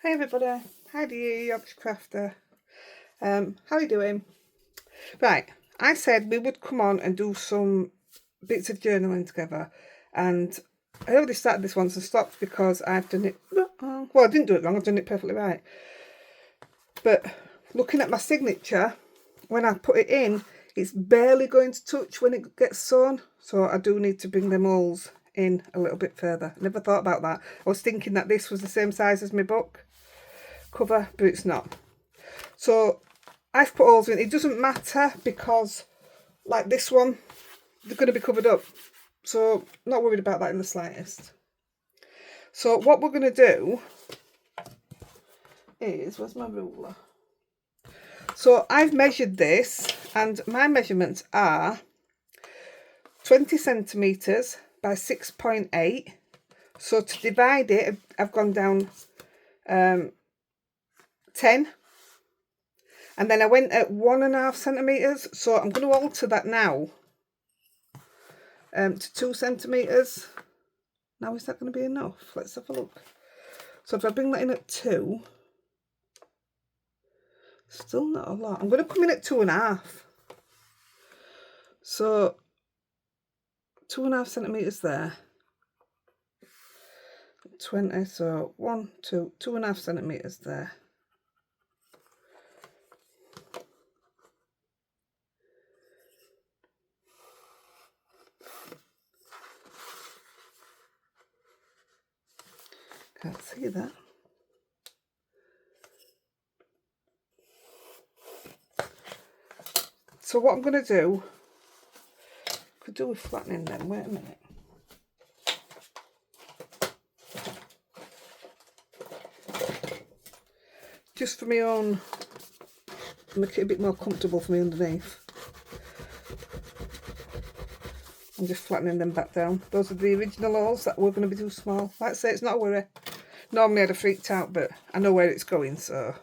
Hey everybody, Heidi, your crafter. How are you doing? Right, I said we would come on and do some bits of journaling together, and I already started this once and stopped because I've done it wrong. Well, I didn't do it wrong, I've done it perfectly right. But looking at my signature, when I put it in, it's barely going to touch when it gets sewn, so I do need to bring them awls in a little bit further. I never thought about that. I was thinking that this was the same size as my book cover, but it's not. So I've put awls in. It doesn't matter because, like this one, they're going to be covered up. So not worried about that in the slightest. So what we're going to do is, where's my ruler? So I've measured this, and my measurements are 20 centimetres by 6.8. So to divide it, I've gone down 10. And then I went at 1.5 centimetres. So I'm going to alter that now to 2 centimetres. Now is that going to be enough? Let's have a look. So if I bring that in at 2, still not a lot. I'm going to come in at 2.5. So 2.5 centimetres there. 20, so 1, 2, 2.5 centimetres there. Can't see that. So what I'm going to do, could do with flattening them. Wait a minute. Just for my own, make it a bit more comfortable for me underneath. I'm just flattening them back down. Those are the original awls that were going to be too small. Like I say, it's not a worry. Normally I'd have freaked out, but I know where it's going, so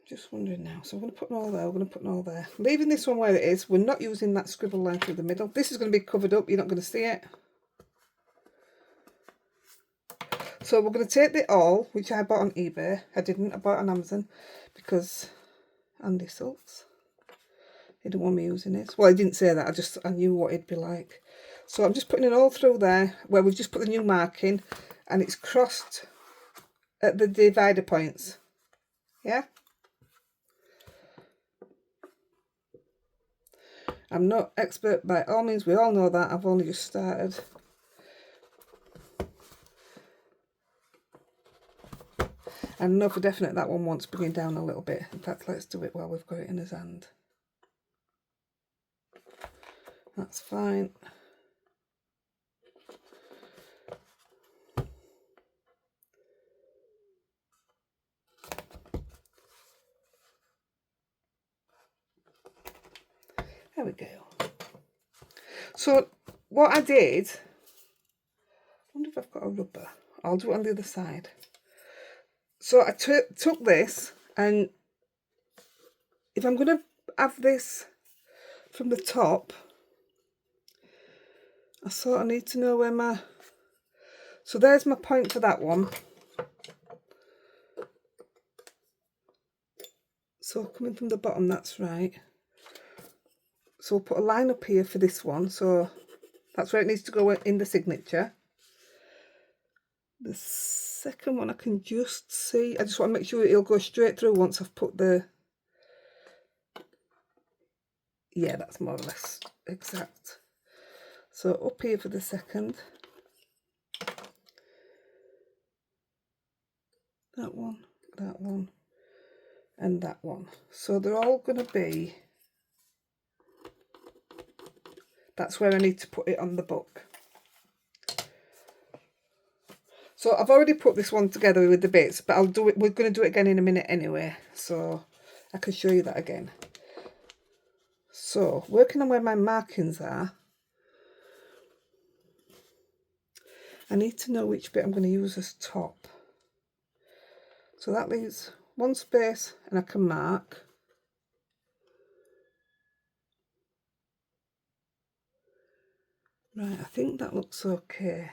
just wondering now. So I'm going to put an awl there, we're going to put an awl there. Leaving this one where it is. We're not using that scribble line through the middle. This is going to be covered up, you're not going to see it. So we're going to take the awl, which I bought on eBay. I bought it on Amazon because Andy Sulks, he didn't want me using it. Well, he didn't say that, I knew what it'd be like. So I'm just putting it all through there where we've just put the new mark in, and it's crossed at the divider points. Yeah? I'm not expert by all means, we all know that. I've only just started. I know for definite that one wants bringing down a little bit. In fact, let's do it while we've got it in his hand. That's fine. There we go. So what I did, I wonder if I've got a rubber. I'll do it on the other side. So I took this, and if I'm going to have this from the top, I sort of need to know where my... So there's my point for that one. So coming from the bottom, that's right. So we'll put a line up here for this one. So that's where it needs to go in the signature. The second one I can just see. I just want to make sure it'll go straight through once I've put the... Yeah, that's more or less exact. So up here for the second. That one, and that one. So they're all going to be... That's where I need to put it on the book. So I've already put this one together with the bits, but I'll do it. We're going to do it again in a minute anyway, so I can show you that again. So working on where my markings are, I need to know which bit I'm going to use as top. So that leaves one space, and I can mark. Right, I think that looks okay.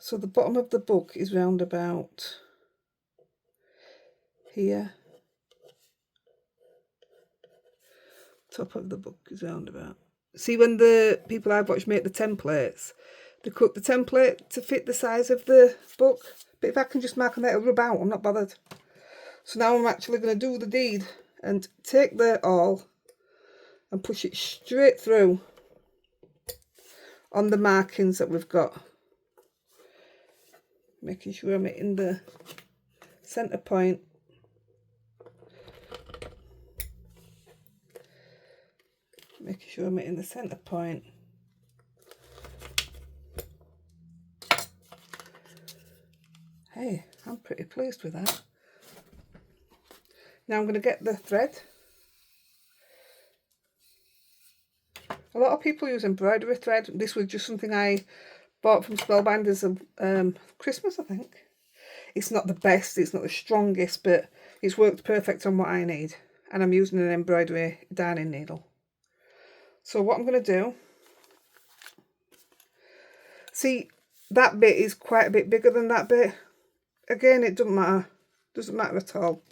So the bottom of the book is round about here. Top of the book is round about. See, when the people I've watched make the templates, they cut the template to fit the size of the book. But if I can just mark on there, it'll rub out. I'm not bothered. So now I'm actually going to do the deed and take the awl and push it straight through on the markings that we've got. Making sure I'm hitting the centre point. Making sure I'm hitting the centre point. Hey, I'm pretty pleased with that. Now I'm going to get the thread. A lot of people use embroidery thread. This was just something I bought from Spellbinders of Christmas, I think. It's not the best, it's not the strongest, but it's worked perfect on what I need. And I'm using an embroidery darning needle. So what I'm going to do, see, that bit is quite a bit bigger than that bit. Again, it doesn't matter. Doesn't matter at all.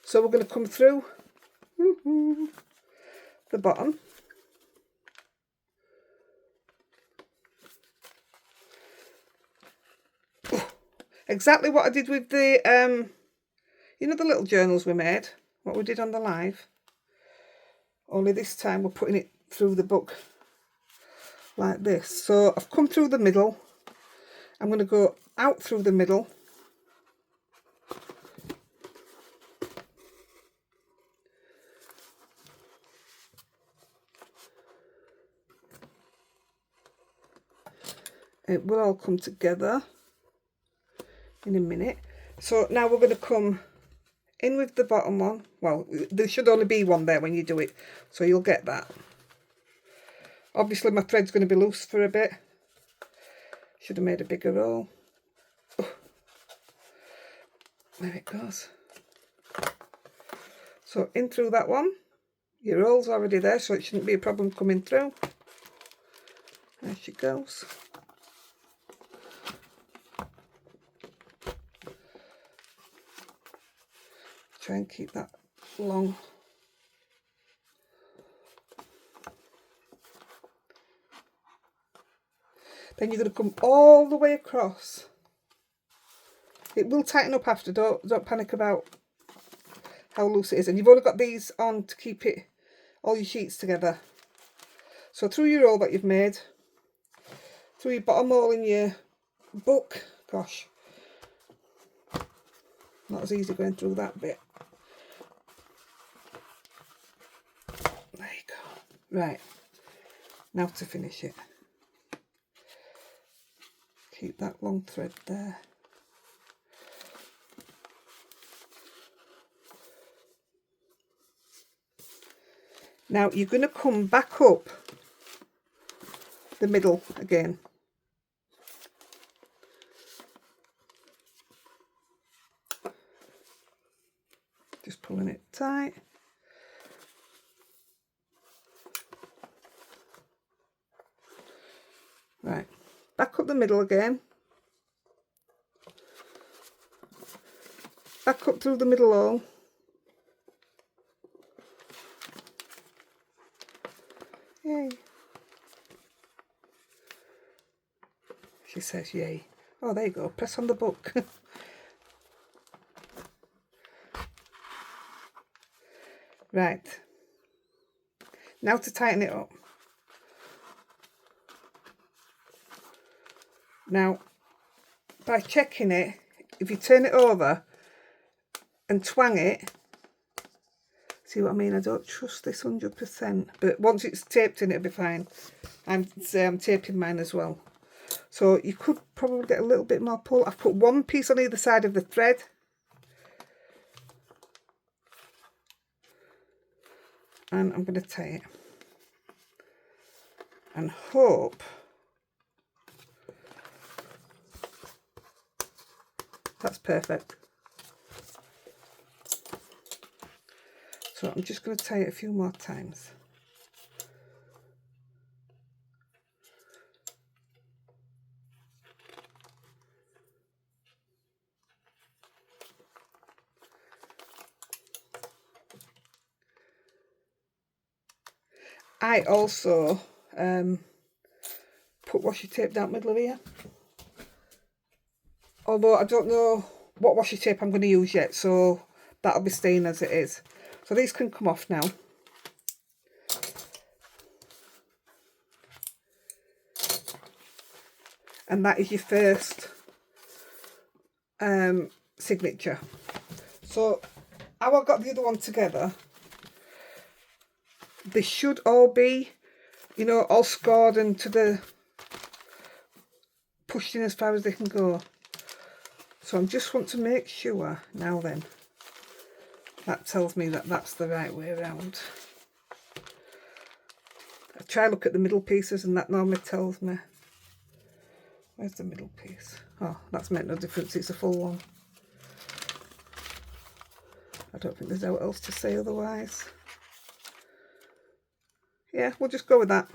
So we're going to come through the bottom. Exactly what I did with the, you know, the little journals we made, what we did on the live. Only this time we're putting it through the book like this. So I've come through the middle. I'm going to go out through the middle. It will all come together in a minute. So now we're going to come in with the bottom one. Well, there should only be one there when you do it, so you'll get that. Obviously my thread's going to be loose for a bit. Should have made a bigger roll. Oh, there it goes. So in through that one. Your roll's already there, so it shouldn't be a problem coming through. There she goes. Try and keep that long. Then you're going to come all the way across. It will tighten up after, don't panic about how loose it is. And you've only got these on to keep it, all your sheets together. So through your roll that you've made, through your bottom roll in your book, gosh, not as easy going through that bit. There you go. Right, now to finish it. Keep that long thread there. Now you're going to come back up the middle again. Just pulling it tight. Right, back up the middle again. Back up through the middle hole. Yay. She says yay. Oh, there you go. Press on the book. Right. Now to tighten it up. Now, by checking it, if you turn it over and twang it, see what I mean? I don't trust this 100%, but once it's taped in, it'll be fine. I'm taping mine as well. So you could probably get a little bit more pull. I've put one piece on either side of the thread. And I'm going to tie it. And hope that's perfect. So I'm just going to tie it a few more times. I also put washi tape down the middle of here. Although I don't know what washi tape I'm going to use yet, so that'll be staying as it is. So these can come off now. And that is your first signature. So how I got the other one together, they should all be, you know, all scored and to the pushed in as far as they can go. So I just want to make sure now then. That tells me that that's the right way around. I try to look at the middle pieces and that normally tells me. Where's the middle piece? Oh, that's made no difference, it's a full one. I don't think there's out else to say otherwise. Yeah, we'll just go with that.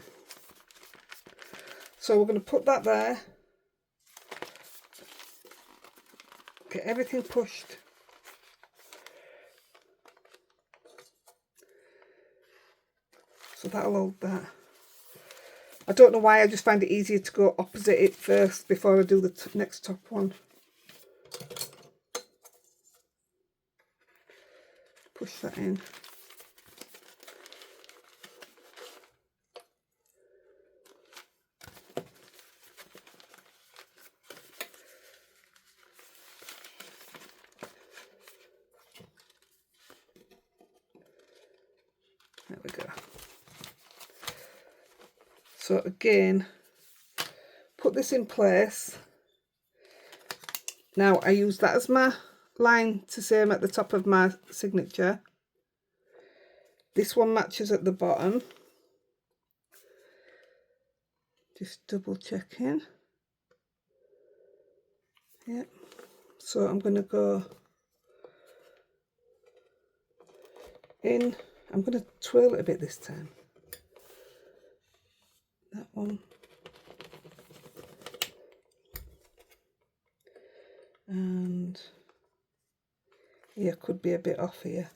So we're going to put that there. Get everything pushed. So that'll hold that. I don't know why, I just find it easier to go opposite it first before I do the next top one. Push that in. There we go. So again, put this in place. Now I use that as my line to say I'm at the top of my signature. This one matches at the bottom. Just double checking. Yep. So I'm going to go in. I'm going to twirl it a bit this time. That one. And yeah, could be a bit off here.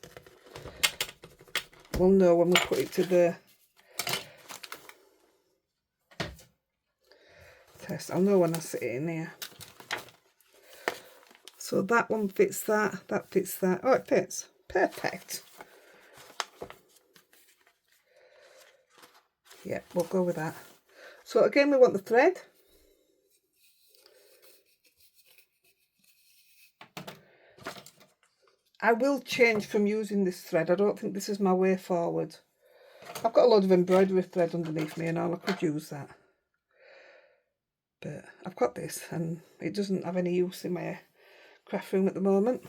We'll know when we put it to the test. I'll know when I sit it in here. So that one fits that, that fits that. Oh, it fits. Perfect. Yeah, we'll go with that. So again, we want the thread. I will change from using this thread. I don't think this is my way forward. I've got a lot of embroidery thread underneath me and all, I could use that. But I've got this and it doesn't have any use in my craft room at the moment.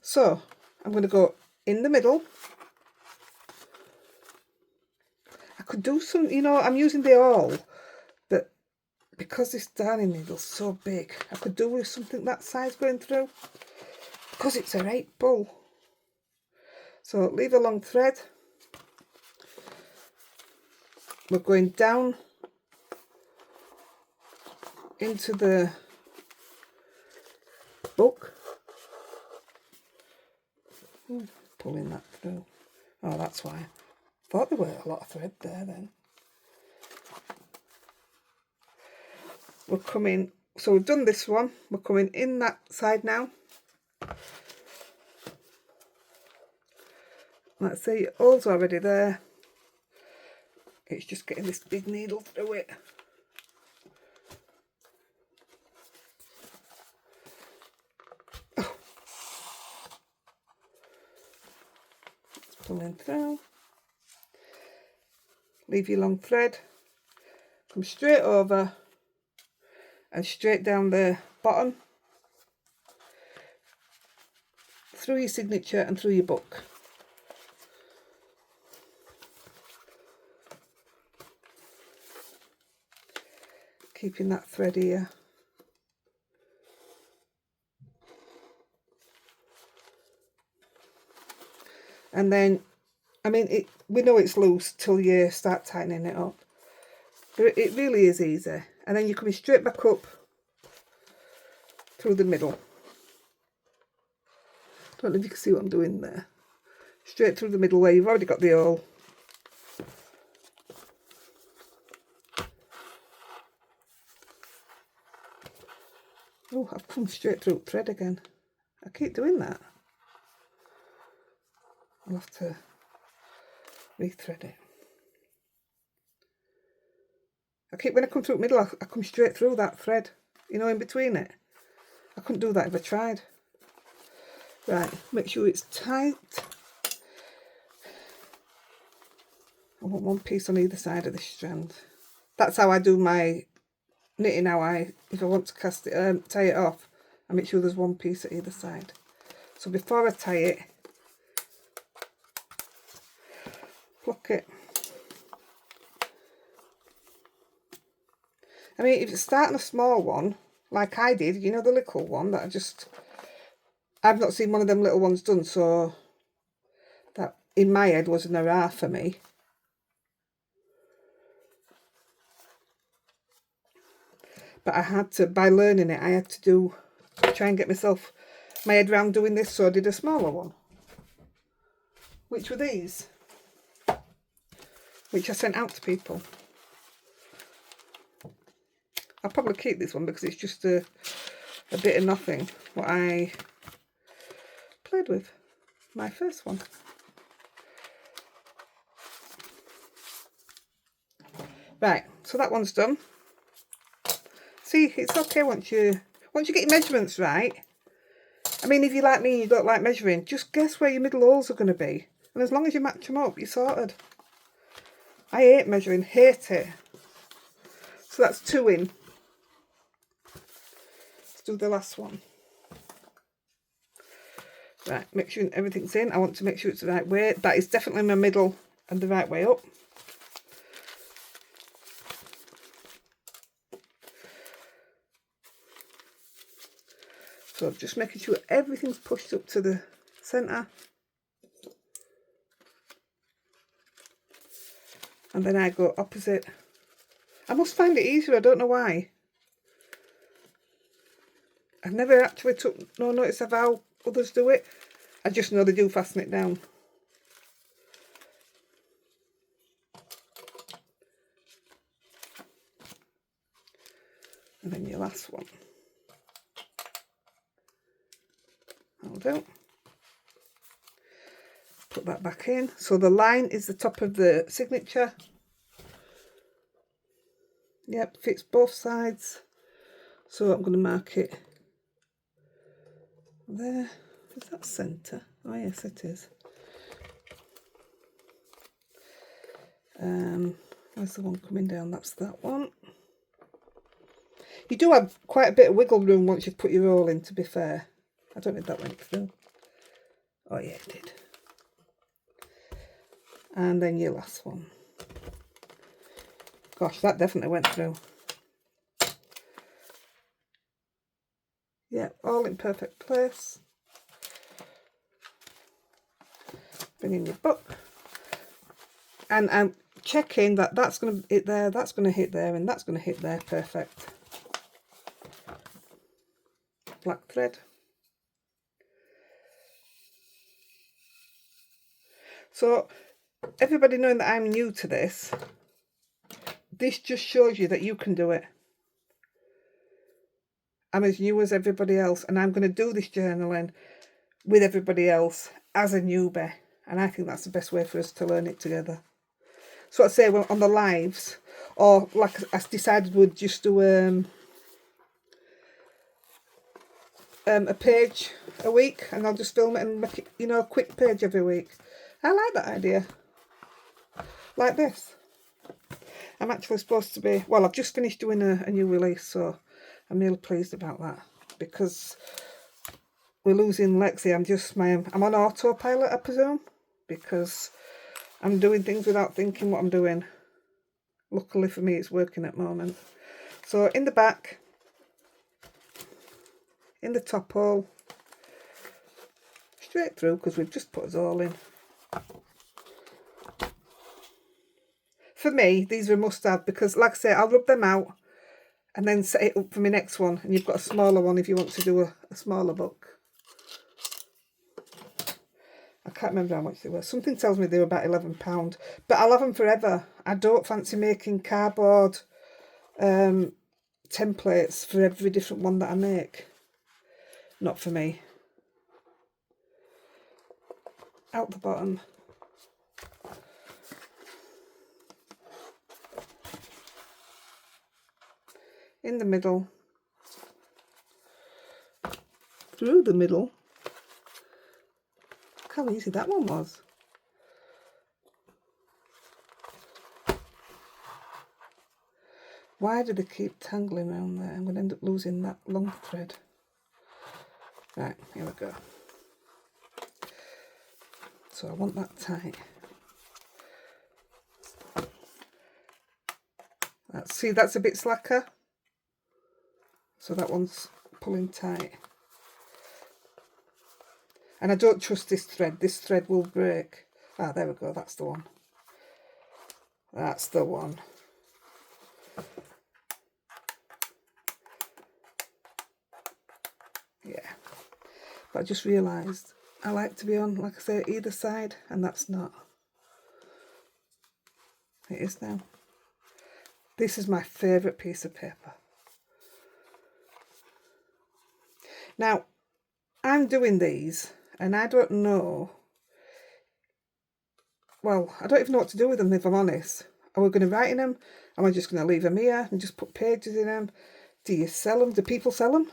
So I'm going to go in the middle. I could do some, you know, I'm using the awl, but because this darning needle's so big, I could do with something that size going through, because it's a 8 bull. So leave a long thread. We're going down into the book. Pulling that through. Oh, that's why. Thought there were a lot of thread there then. We're coming, so we've done this one. We're coming in that side now. Let's see, all's already there. It's just getting this big needle through it. Oh. It's pulling through. Leave your long thread. Come straight over and straight down the bottom. Through your signature and through your book. Keeping that thread here. And then, I mean, we know it's loose till you start tightening it up. But it really is easy. And then you're coming straight back up through the middle. Don't know if you can see what I'm doing there. Straight through the middle where you've already got the awl. Oh, I've come straight through thread again. I keep doing that. I'll have to rethread it. When I come through the middle, I come straight through that thread, you know, in between it. I couldn't do that if I tried. Right, make sure it's tight. I want one piece on either side of this strand. That's how I do my knitting now. If I want to cast it, tie it off, I make sure there's one piece at either side. So before I tie it, pluck it. I mean, if you're starting a small one, like I did, you know, the little one that I've not seen one of them little ones done, so that in my head was an hurrah for me. But I had to, by learning it, I had to try and get my head around doing this, so I did a smaller one. Which were these. Which I sent out to people. I'll probably keep this one because it's just a bit of nothing what I played with. My first one. Right, so that one's done. See, it's okay once you get your measurements right. I mean, if you're like me and you don't like measuring, just guess where your middle holes are going to be. And as long as you match them up, you're sorted. I hate measuring, hate it. So that's 2 in. Let's do the last one. Right, make sure everything's in. I want to make sure it's the right way. That is definitely my middle and the right way up. So just making sure everything's pushed up to the centre. And then I go opposite. I must find it easier, I don't know why. I've never actually took no notice of how others do it. I just know they do fasten it down. And then your last one. That'll do. Put that back in. So the line is the top of the signature. Yep, fits both sides. So I'm going to mark it there. Is that centre? Oh yes, it is. Where's the one coming down? That's that one. You do have quite a bit of wiggle room once you've put your roll in, to be fair. I don't think that went through. Oh yeah, it did. And then your last one. Gosh, that definitely went through. Yeah, all in perfect place. Bring in your book. And I'm checking that that's going to hit there, that's going to hit there, and that's going to hit there. Perfect. Black thread. So, everybody knowing that I'm new to this, this just shows you that you can do it. I'm as new as everybody else, and I'm going to do this journaling with everybody else as a newbie, and I think that's the best way for us to learn it together. So I'd say, well, on the lives, or like I decided we'd just do a page a week, and I'll just film it and make it, you know, a quick page every week. I like that idea. Like this. I'm actually supposed to be, well, I've just finished doing a new release, so I'm really pleased about that, because we're losing Lexi. I'm on autopilot, I presume, because I'm doing things without thinking what I'm doing. Luckily for me, it's working at the moment. So in the back, in the top hole, straight through, because we've just put us all in. For me, these are a must-have, because like I say, I'll rub them out and then set it up for my next one, and you've got a smaller one if you want to do a smaller book. I can't remember how much they were. Something tells me they were about £11, but I'll have them forever. I don't fancy making cardboard templates for every different one that I make. Not for me. Out the bottom. In the middle. Through the middle. Look how easy that one was. Why do they keep tangling around there? I'm going to end up losing that long thread. Right, here we go. So I want that tight. See, that's a bit slacker. So that one's pulling tight. And I don't trust this thread. This thread will break. Ah, there we go. That's the one. That's the one. Yeah. But I just realised I like to be on, like I say, either side, and that's not. It is now. This is my favourite piece of paper. Now, I'm doing these, and I don't know, well, I don't even know what to do with them, if I'm honest. Are we going to write in them? Am I just going to leave them here and just put pages in them? Do you sell them? Do people sell them?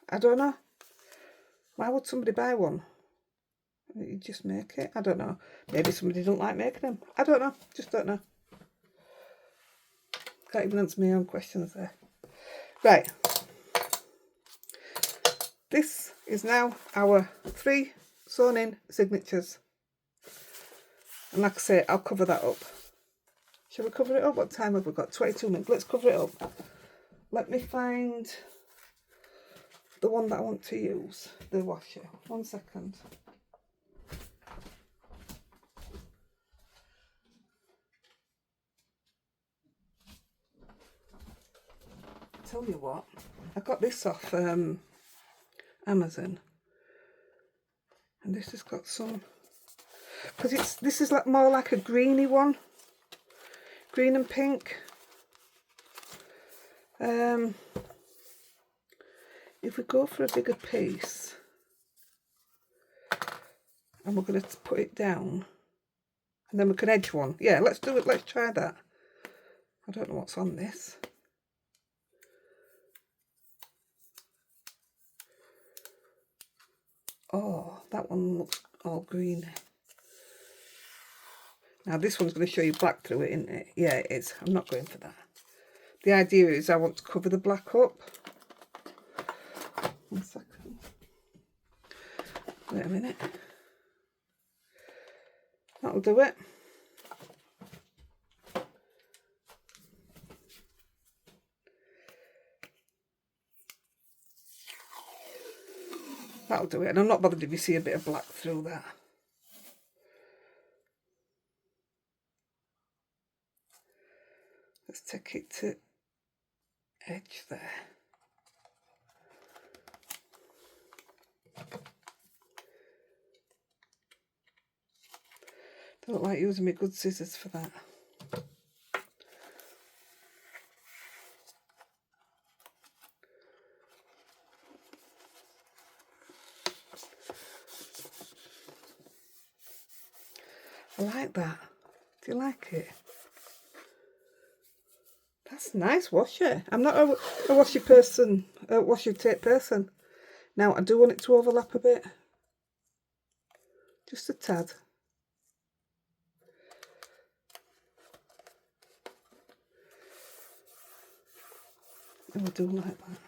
I don't know. Why would somebody buy one? You just make it. I don't know. Maybe somebody don't like making them. I don't know. Just don't know. Can't even answer my own questions there. Right. This is now our 3 sewn in signatures. And like I say, I'll cover that up. Shall we cover it up? What time have we got? 22 minutes. Let's cover it up. Let me find the one that I want to use. The washer. 1 second. Tell you what, I got this off Amazon, and this has got some, because this is like more like a greeny one, green and pink. If we go for a bigger piece, and we're going to put it down, and then we can edge one. Yeah, let's do it. Let's try that. I don't know what's on this. Oh, that one looks all green. Now this one's going to show you black through it, isn't it? Yeah, it is. I'm not going for that. The idea is I want to cover the black up. 1 second. Wait a minute. That'll do it. That'll do it. And I'm not bothered if you see a bit of black through that. Let's take it to edge there. Don't like using my good scissors for that. I like that. Do you like it? That's nice washi. I'm not a washi person, a washi tape person. Now I do want it to overlap a bit. Just a tad. And I do like that.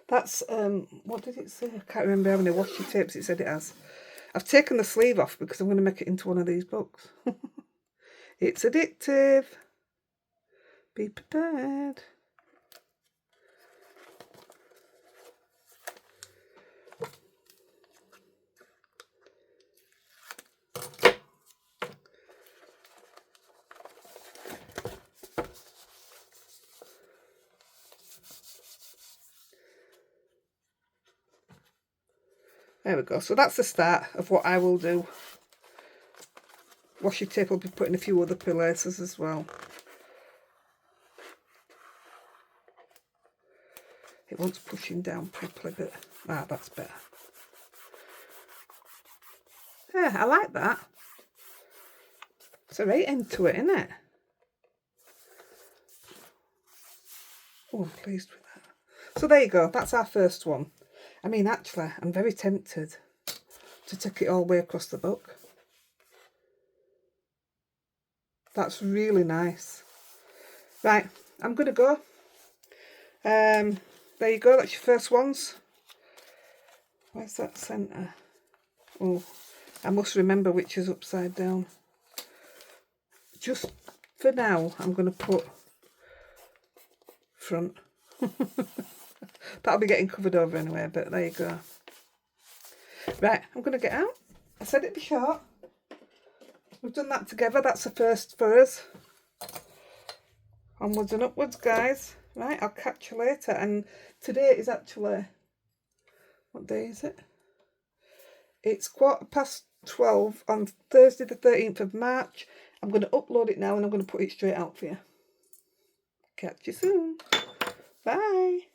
That's, what did it say? I can't remember how many washi tapes it said it has. I've taken the sleeve off because I'm going to make it into one of these books. It's addictive. Be prepared. There we go. So that's the start of what I will do. Washi tape will be put in a few other places as well. It wants pushing down properly, but that's better. Yeah, I like that. It's a right end to it, isn't it? Oh, I'm pleased with that. So there you go. That's our first one. I mean, actually, I'm very tempted to take it all the way across the book. That's really nice. Right, I'm going to go. There you go. That's your first ones. Where's that centre? Oh, I must remember which is upside down. Just for now, I'm going to put front. That'll be getting covered over anyway, but there you go. Right, I'm going to get out. I said it'd be short. We've done that together. That's the first for us. Onwards and upwards, guys. Right, I'll catch you later. And today is actually, what day is it? It's 12:15 on Thursday the 13th of March. I'm going to upload it now and I'm going to put it straight out for you. Catch you soon. Bye.